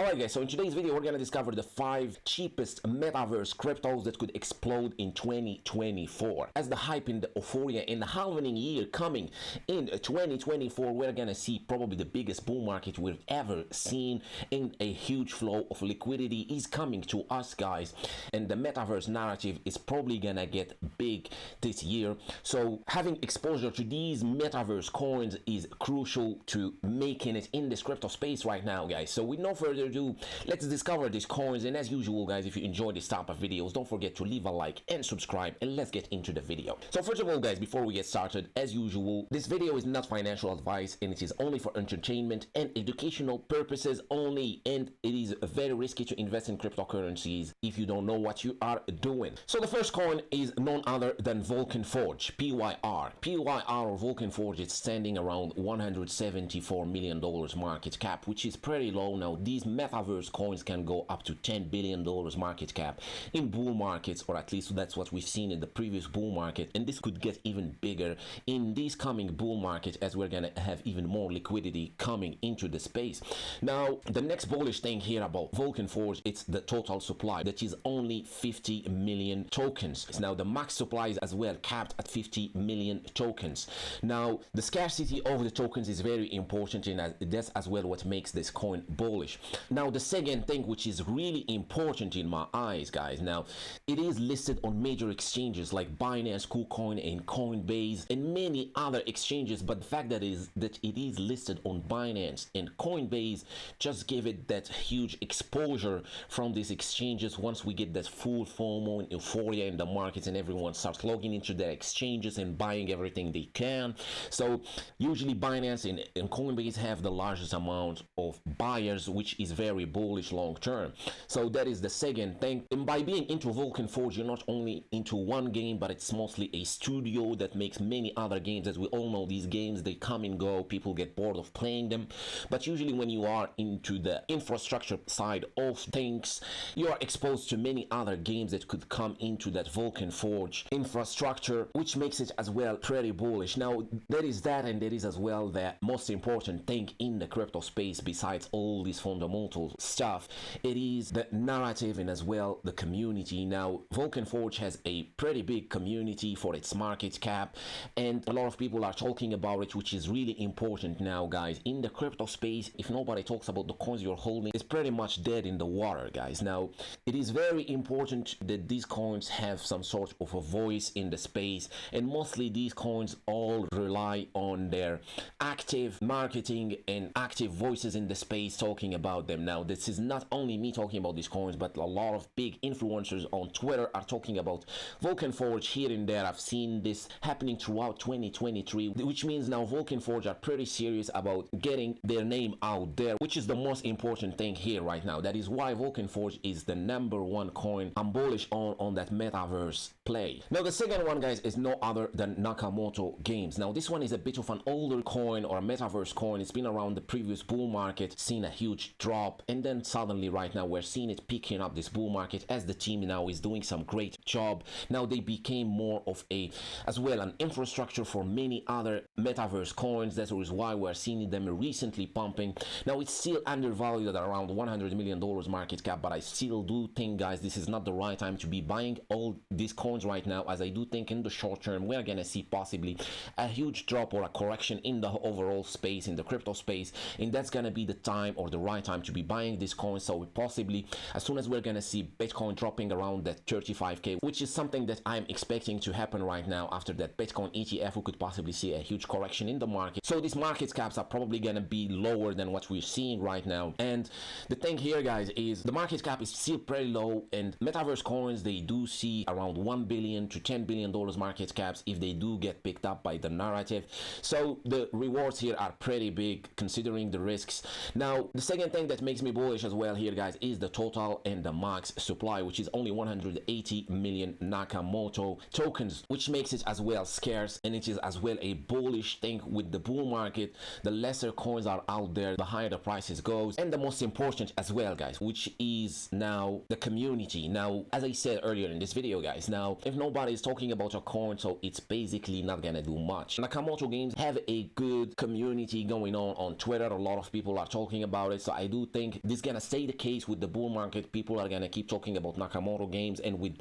Alright guys, so in today's video we're gonna discover the 5 cheapest metaverse cryptos that could explode in 2024. As the hype in the euphoria in the halving year coming in 2024, we're gonna see probably the biggest bull market we've ever seen, and a huge flow of liquidity is coming to us guys, and the metaverse narrative is probably gonna get big this year. So having exposure to these metaverse coins is crucial to making it in this crypto space right now guys. So with no further ado, let's discover these coins. And as usual guys, if you enjoy this type of videos, don't forget to leave a like and subscribe, and let's get into the video. So first of all guys, before we get started, as usual, this video is not financial advice and it is only for entertainment and educational purposes only, and it is very risky to invest in cryptocurrencies if you don't know what you are doing. So the first coin is none other than Vulcan Forge, PYR. PYR or Vulcan Forge is standing around $174 million market cap, which is pretty low. Now these metaverse coins can go up to $10 billion market cap in bull markets, or at least that's what we've seen in the previous bull market, and this could get even bigger in this coming bull market as we're gonna have even more liquidity coming into the space. Now the next bullish thing here about Vulcan Forge, it's the total supply, that is only 50 million tokens. Now the max supply is as well capped at 50 million tokens. Now the scarcity of the tokens is very important, and that's as well what makes this coin bullish. Now the second thing which is really important in my eyes guys, now it is listed on major exchanges like Binance, KuCoin and Coinbase and many other exchanges, but the fact that it is listed on Binance and Coinbase just give it that huge exposure from these exchanges. Once we get that full FOMO and euphoria in the markets and everyone starts logging into their exchanges and buying everything they can, so usually Binance and Coinbase have the largest amount of buyers, which is very bullish long term. So that is the second thing. And by being into Vulcan Forge, you're not only into one game, but it's mostly a studio that makes many other games. As we all know, these games, they come and go, people get bored of playing them, but usually when you are into the infrastructure side of things, you are exposed to many other games that could come into that Vulcan Forge infrastructure, which makes it as well pretty bullish. Now there is that, and there is as well the most important thing in the crypto space besides all these fundamental stuff, it is the narrative and as well the community. Now Vulcan Forge has a pretty big community for its market cap, and a lot of people are talking about it, which is really important now guys in the crypto space. If nobody talks about the coins you're holding, it's pretty much dead in the water guys. Now it is very important that these coins have some sort of a voice in the space, and mostly these coins all rely on their active marketing and active voices in the space talking about them. Now this is not only me talking about these coins, but a lot of big influencers on Twitter are talking about Vulcan Forge here and there. I've seen this happening throughout 2023, which means now Vulcan Forge are pretty serious about getting their name out there, which is the most important thing here right now. That is why Vulcan Forge is the #1 coin I'm bullish on that metaverse play. Now the second one guys is no other than Nakamoto Games. Now this one is a bit of an older coin or a metaverse coin. It's been around the previous bull market, seen a huge drop, and then suddenly right now we're seeing it picking up this bull market as the team now is doing some great job. Now they became more of a as well an infrastructure for many other metaverse coins. That is why we're seeing them recently pumping. Now it's still undervalued at around $100 million market cap, but I still do think guys this is not the right time to be buying all these coins right now, as I do think in the short term we're gonna see possibly a huge drop or a correction in the overall space, in the crypto space, and that's gonna be the time or the right time to be buying this coin. So possibly as soon as we're gonna see Bitcoin dropping around that 35k, which is something that I'm expecting to happen right now after that Bitcoin ETF, we could possibly see a huge correction in the market. So these market caps are probably gonna be lower than what we're seeing right now, and the thing here guys is the market cap is still pretty low, and metaverse coins, they do see around $1 billion to $10 billion market caps if they do get picked up by the narrative. So the rewards here are pretty big considering the risks. Now the second thing that makes me bullish as well here guys is the total and the max supply, which is only 180 million million Nakamoto tokens, which makes it as well scarce, and it is as well a bullish thing. With the bull market, the lesser coins are out there, the higher the prices goes. And the most important as well, guys, which is now the community. Now, as I said earlier in this video, guys, now if nobody is talking about a coin, so it's basically not gonna do much. Nakamoto games have a good community going on Twitter. A lot of people are talking about it, so I do think this is gonna stay the case with the bull market. People are gonna keep talking about Nakamoto games, and with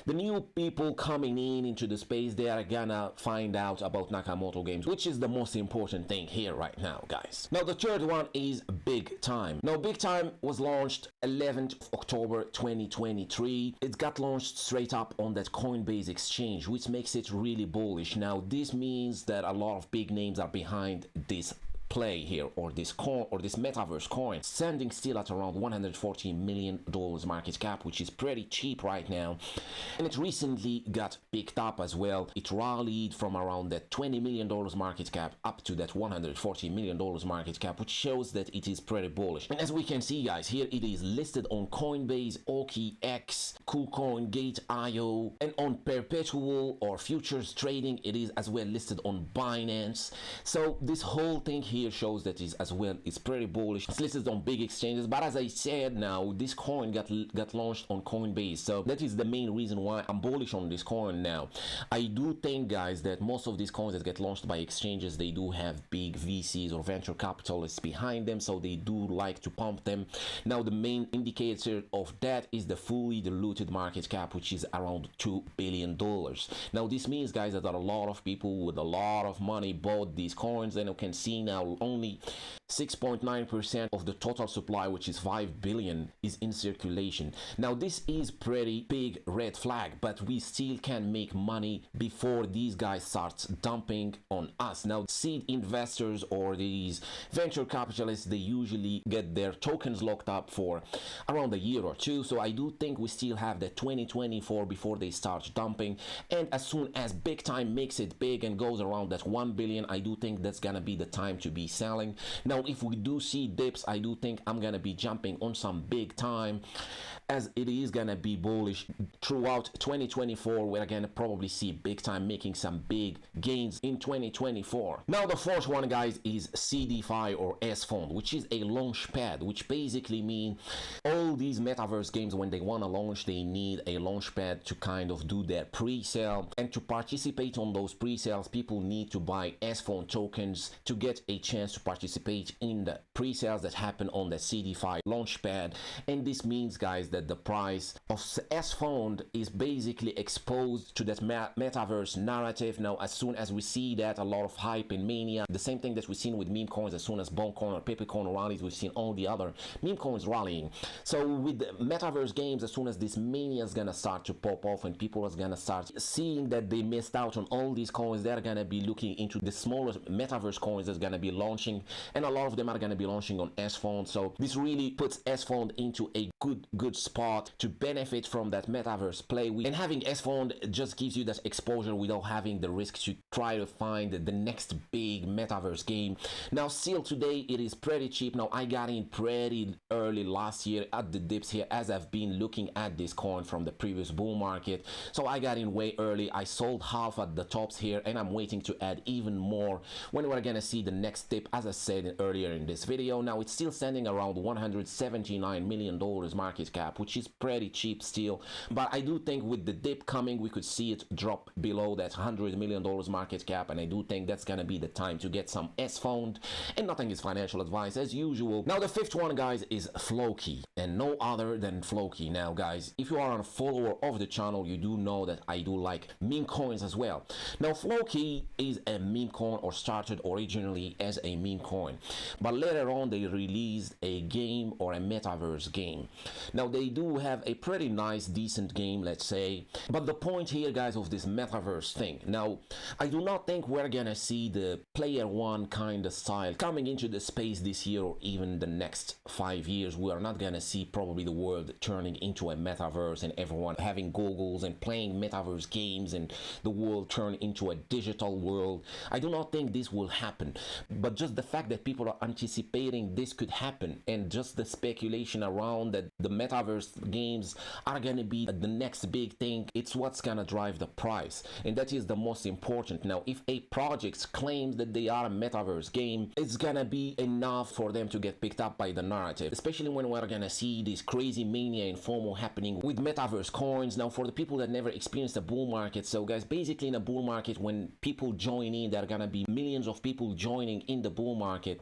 the new people coming into the space, they are gonna find out about Nakamoto games, which is the most important thing here right now, guys. Now the third one is Big Time. Now Big Time was launched 11th of October 2023. It got launched straight up on that Coinbase exchange, which makes it really bullish. Now this means that a lot of big names are behind this play here, or this coin, or this metaverse coin, standing still at around $140 million market cap, which is pretty cheap right now. And it recently got picked up as well. It rallied from around that $20 million market cap up to that $140 million market cap, which shows that it is pretty bullish. And as we can see, guys, here it is listed on Coinbase, OKX, KuCoin, Gate.io, and on perpetual or futures trading, it is as well listed on Binance. So this whole thing here shows that is as well is pretty bullish. It's listed on big exchanges, but as I said, now this coin got launched on Coinbase, so that is the main reason why I'm bullish on this coin. Now I do think, guys, that most of these coins that get launched by exchanges, they do have big VCs or venture capitalists behind them, so they do like to pump them. Now the main indicator of that is the fully diluted market cap, which is around $2 billion. Now this means, guys, that a lot of people with a lot of money bought these coins, and you can see now only 6.9% of the total supply, which is 5 billion, is in circulation. Now this is pretty big red flag, but we still can make money before these guys start dumping on us. Now seed investors or these venture capitalists, they usually get their tokens locked up for around a year or two, so I do think we still have the 2024 before they start dumping. And as soon as Big Time makes it big and goes around that 1 billion, I do think that's gonna be the time to be selling. Now if we do see dips, I do think I'm gonna be jumping on some Big Time, as it is gonna be bullish throughout 2024. We're gonna probably see Big Time making some big gains in 2024. Now the fourth one, guys, is CDFI or S-Fund, which is a Launchpad, which basically mean all these metaverse games, when they want to launch, they need a Launchpad to kind of do their pre-sale, and to participate on those pre-sales, people need to buy S-Fund tokens to get a chance to participate in the pre-sales that happen on the CDFI Launchpad. And this means, guys, that the price of S-Fund is basically exposed to that metaverse narrative. Now as soon as we see that, a lot of hype and mania, the same thing that we've seen with meme coins, as soon as BONK Coin or Coin rallies, we've seen all the other meme coins rallying. So with the metaverse games, as soon as this mania is gonna start to pop off and people are gonna start seeing that they missed out on all these coins, they're gonna be looking into the smaller metaverse coins that's gonna be launching, and a lot of them are gonna be launching on S-Fund. So this really puts S-Fund into a good spot to benefit from that metaverse play. And having S-Fund just gives you that exposure without having the risk to try to find the next big metaverse game. Now still today it is pretty cheap. Now I got in pretty early last year at the dips here, as I've been looking at this coin from the previous bull market, so I got in way early. I sold half at the tops here, and I'm waiting to add even more when we're gonna see the next dip, as I said earlier in this video. Now it's still standing around $179 million market cap, which is pretty cheap still, but I do think with the dip coming, we could see it drop below that $100 million market cap, and I do think that's gonna be the time to get some S-Fund, and nothing is financial advice as usual. Now the fifth one, guys, is Floki, and no other than Floki. Now guys, if you are a follower of the channel, you do know that I do like meme coins as well. Now Floki is a meme coin, or started originally as a meme coin, but later on they released a game, or a metaverse game. Now they do have a pretty nice decent game, let's say, but the point here, guys, of this metaverse thing, now I do not think we're gonna see the player one kind of style coming into the space this year or even the next 5 years. We are not gonna see probably the world turning into a metaverse and everyone having goggles and playing metaverse games and the world turn into a digital world. I do not think this will happen, but just the fact that people are anticipating this could happen, and just the speculation around that that the metaverse games are gonna be the next big thing. It's what's gonna drive the price, and that is the most important. Now, if a project claims that they are a metaverse game, it's gonna be enough for them to get picked up by the narrative, especially when we're gonna see this crazy mania and FOMO happening with metaverse coins. Now, for the people that never experienced a bull market, so guys, basically in a bull market, when people join in, there are gonna be millions of people joining in the bull market,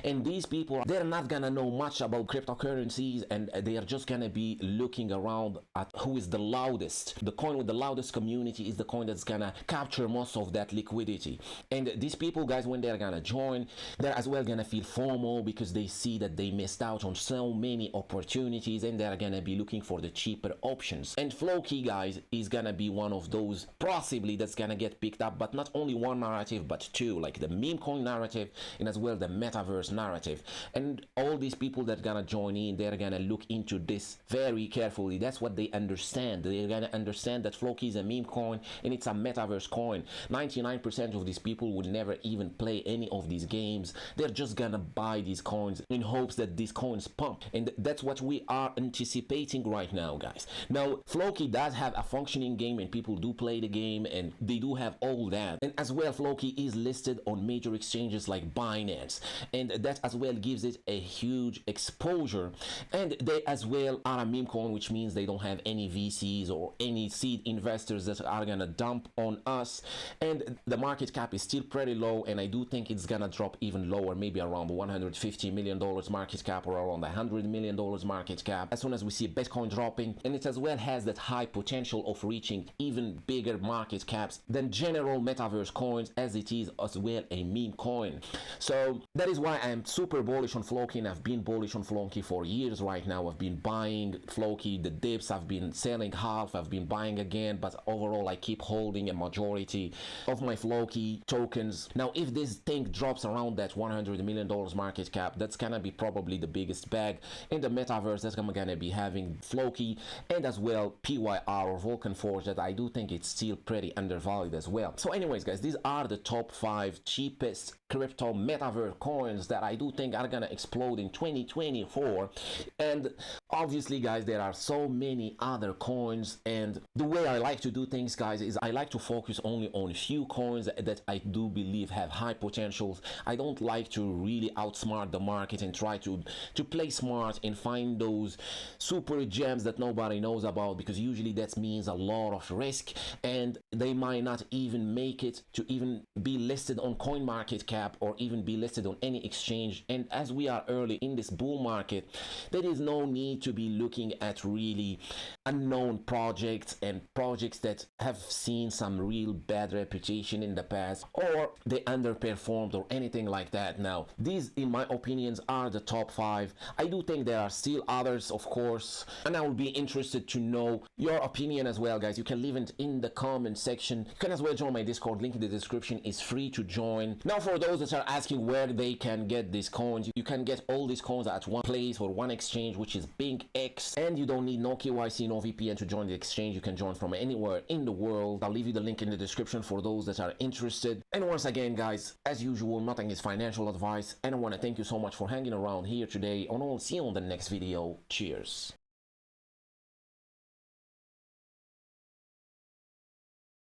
and these people, they're not gonna know much about cryptocurrencies, and they are just gonna be looking around at who is the loudest. The coin with the loudest community is the coin that's gonna capture most of that liquidity. And these people, guys, when they're gonna join, they're as well gonna feel FOMO because they see that they missed out on so many opportunities, and they're gonna be looking for the cheaper options. And Floki, guys, is gonna be one of those possibly that's gonna get picked up, but not only one narrative but two, like the meme coin narrative and as well the metaverse narrative. And all these people that are gonna join in, they're gonna look into this very carefully. That's what they understand. They're gonna understand that Floki is a meme coin and it's a metaverse coin. 99% of these people would never even play any of these games. They're just gonna buy these coins in hopes that these coins pump, and that's what we are anticipating right now, guys. Now, Floki does have a functioning game and people do play the game and they do have all that, and as well Floki is listed on major exchanges like Binance, and that as well gives it a huge exposure. And they as well are a meme coin, which means they don't have any VCs or any seed investors that are gonna dump on us, and the market cap is still pretty low, and I do think it's gonna drop even lower, maybe around $150 million market cap or around $100 million market cap as soon as we see Bitcoin dropping. And it as well has that high potential of reaching even bigger market caps than general metaverse coins, as it is as well a meme coin. So that is why I'm super bullish on Floki, and I've been bullish on Floki for years right now. I've been buying Floki, the dips, I've been selling half, I've been buying again, but overall I keep holding a majority of my Floki tokens. Now, if this thing drops around that $100 million market cap, that's gonna be probably the biggest bag in the metaverse that's gonna be having Floki and as well PYR or Vulcan Forge, that I do think it's still pretty undervalued as well. So anyways, guys, these are the top 5 cheapest crypto metaverse coins that I do think are gonna explode in 2024. And obviously, guys, there are so many other coins, and the way I like to do things, guys, is I like to focus only on a few coins that I do believe have high potentials. I don't like to really outsmart the market and try to play smart and find those super gems that nobody knows about, because usually that means a lot of risk and they might not even make it to even be listed on CoinMarketCap or even be listed on any exchange. And as we are early in this bull market, there is no need to be looking at really unknown projects and projects that have seen some real bad reputation in the past, or they underperformed or anything like that. Now, these in my opinions are the top 5. I do think there are still others, of course, and I will be interested to know your opinion as well, guys. You can leave it in the comment section. You can as well join my Discord, link in the description, is free to join. Now, for those that are asking where they can get these coins, you can get all these coins at one place or one exchange, which is BinkX, and you don't need no KYC, no VPN to join the exchange. You can join from anywhere in the world. I'll leave you the link in the description for those that are interested. And once again, guys, as usual, nothing is financial advice, and I want to thank you so much for hanging around here today, and I'll see you on the next video. Cheers.